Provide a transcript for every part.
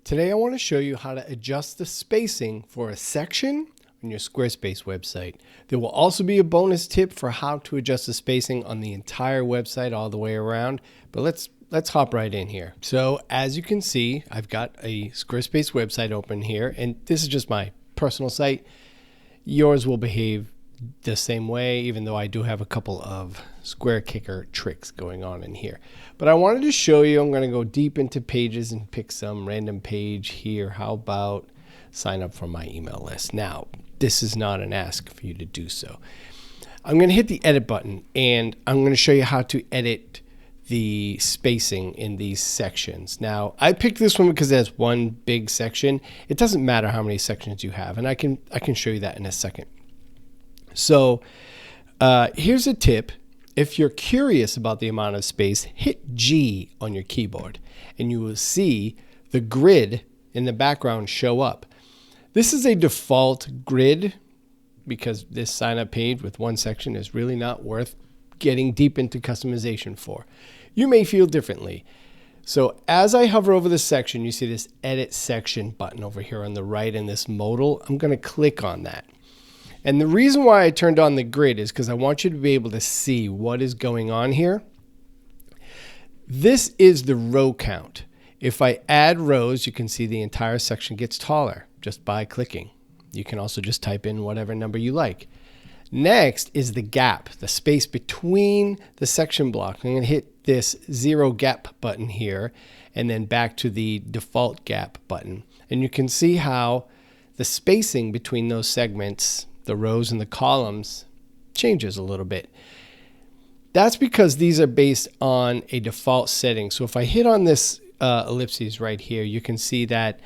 Today I want to show you how to adjust the spacing for a section on your Squarespace website. There will also be a bonus tip for how to adjust the spacing on the entire website all the way around, but let's hop right in here. So as you can see, I've got a Squarespace website open here, and this is just my personal site. Yours will behave the same way, even though I do have a couple of Square Kicker tricks going on in here. But I wanted to show you, I'm going to go deep into pages and pick some random page here. How about sign up for my email list? Now, this is not an ask for you to do so. I'm going to hit the edit button and I'm going to show you how to edit the spacing in these sections. Now, I picked this one because it has one big section. It doesn't matter how many sections you have, and I can show you that in a second. So here's a tip. If you're curious about the amount of space, hit G on your keyboard and you will see the grid in the background show up. This is a default grid because this sign up page with one section is really not worth getting deep into customization for. You may feel differently. So as I hover over the section, you see this edit section button over here on the right in this modal. I'm going to click on that. And the reason why I turned on the grid is because I want you to be able to see what is going on here. This is the row count. If I add rows, you can see the entire section gets taller just by clicking. You can also just type in whatever number you like. Next is the gap, the space between the section block. I'm going to hit this 0 gap button here and then back to the default gap button. And you can see how the spacing between those segments, the rows and the columns, changes a little bit. That's because these are based on a default setting. So if I hit on this ellipses right here, you can see that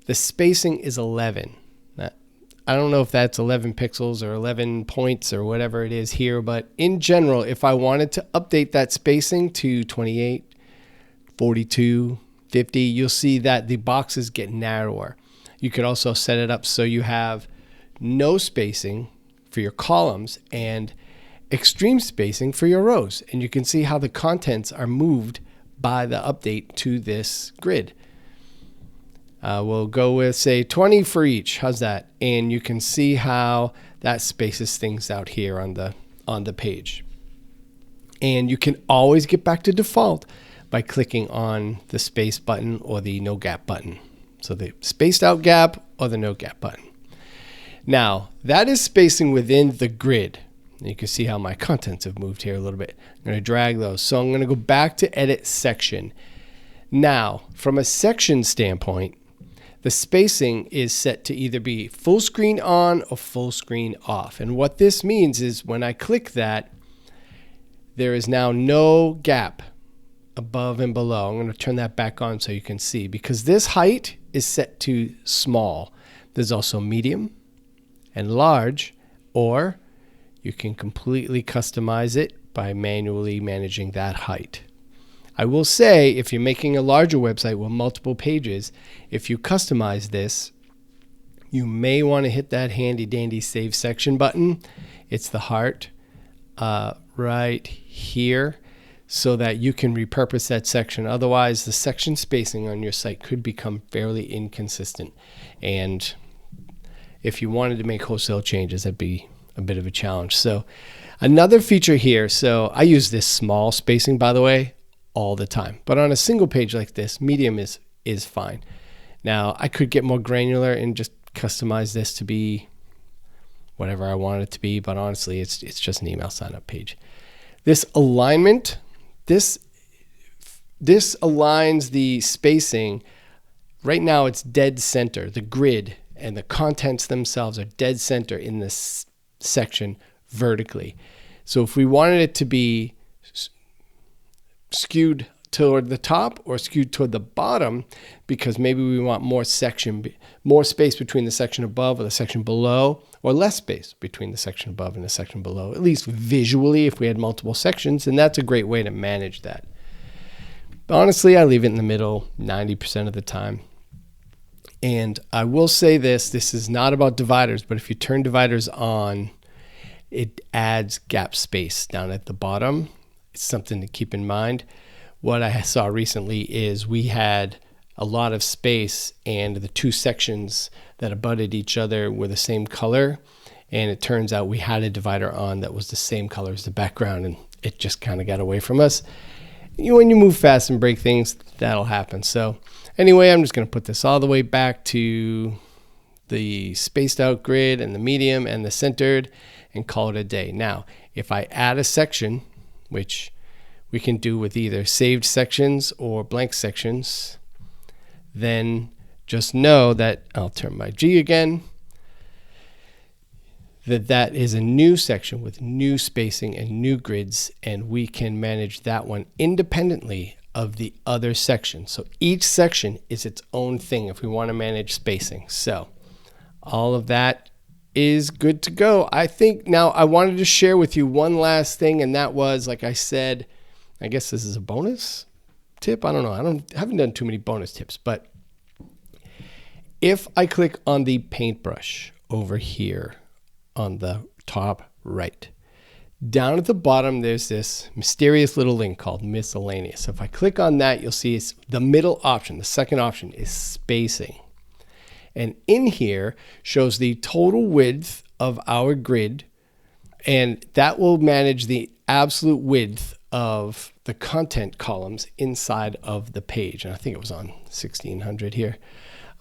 the spacing is 11. I don't know if that's 11 pixels or 11 points or whatever it is here, but in general, if I wanted to update that spacing to 28, 42, 50, you'll see that the boxes get narrower. You could also set it up so you have no spacing for your columns and extreme spacing for your rows. And you can see how the contents are moved by the update to this grid. We'll go with, say, 20 for each. How's that? And you can see how that spaces things out here on the page. And you can always get back to default by clicking on the space button or the no gap button. So the spaced out gap or the no gap button. Now, that is spacing within the grid. You can see how my contents have moved here a little bit. I'm going to drag those. So I'm going to go back to edit section. Now, from a section standpoint, the spacing is set to either be full screen on or full screen off. And what this means is when I click that, there is now no gap above and below. I'm going to turn that back on so you can see, because this height is set to small. There's also medium and large, or you can completely customize it by manually managing that height. I will say, if you're making a larger website with multiple pages, if you customize this, you may want to hit that handy dandy save section button. It's the heart right here, so that you can repurpose that section. Otherwise, the section spacing on your site could become fairly inconsistent. And if you wanted to make wholesale changes, that'd be a bit of a challenge. So another feature here, so I use this small spacing, by the way, all the time. But on a single page like this, medium is fine. Now, I could get more granular and just customize this to be whatever I want it to be, but honestly, it's just an email sign up page. This alignment, this aligns the spacing. Right now, it's dead center. The grid and the contents themselves are dead center in this section vertically. So if we wanted it to be skewed toward the top or skewed toward the bottom, because maybe we want more space between the section above or the section below, or less space between the section above and the section below, at least visually if we had multiple sections, and that's a great way to manage that. But honestly, I leave it in the middle 90% of the time. And I will say this is not about dividers, but if you turn dividers on, it adds gap space down at the bottom. It's something to keep in mind. What I saw recently is we had a lot of space and the two sections that abutted each other were the same color. And it turns out we had a divider on that was the same color as the background, and it just kind of got away from us. When you move fast and break things, that'll happen. So anyway, I'm just going to put this all the way back to the spaced out grid and the medium and the centered and call it a day. Now, if I add a section, which we can do with either saved sections or blank sections, then just know that I'll turn my G again, that is a new section with new spacing and new grids, and we can manage that one independently of the other section. So each section is its own thing if we want to manage spacing. So all of that is good to go. I think now I wanted to share with you one last thing, and that was, like I said, I guess this is a bonus tip. I don't know. I haven't done too many bonus tips, but if I click on the paintbrush over here on the top right, down at the bottom, there's this mysterious little link called miscellaneous. So if I click on that, you'll see it's the middle option. The second option is spacing. And in here shows the total width of our grid, and that will manage the absolute width of the content columns inside of the page. And I think it was on 1600 here.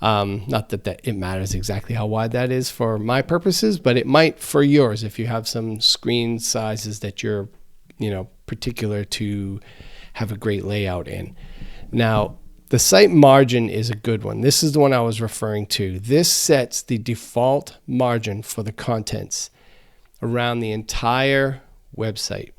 Not that it matters exactly how wide that is for my purposes, but it might for yours if you have some screen sizes that you're, particular to have a great layout in. Now, the site margin is a good one. This is the one I was referring to. This sets the default margin for the contents around the entire website.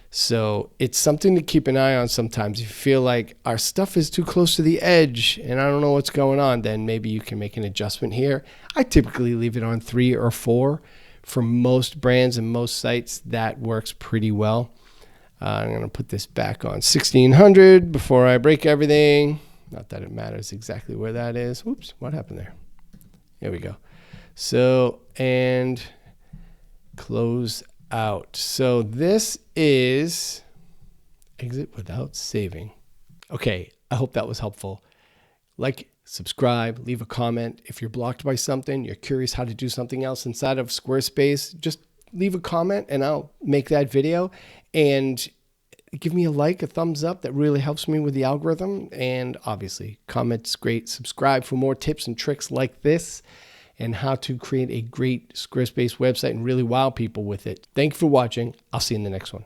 So it's something to keep an eye on sometimes. If you feel like our stuff is too close to the edge and I don't know what's going on, then maybe you can make an adjustment here. I typically leave it on 3 or 4. For most brands and most sites, that works pretty well. I'm going to put this back on 1600 before I break everything. Not that it matters exactly where that is. Whoops, what happened there? There we go. So, and close out. So this is exit without saving. Okay, I hope that was helpful. Like, subscribe, leave a comment. If you're blocked by something, you're curious how to do something else inside of Squarespace, just leave a comment and I'll make that video. And give me a like, a thumbs up. That really helps me with the algorithm. And obviously, comments great. Subscribe for more tips and tricks like this and how to create a great Squarespace website and really wow people with it. Thank you for watching. I'll see you in the next one.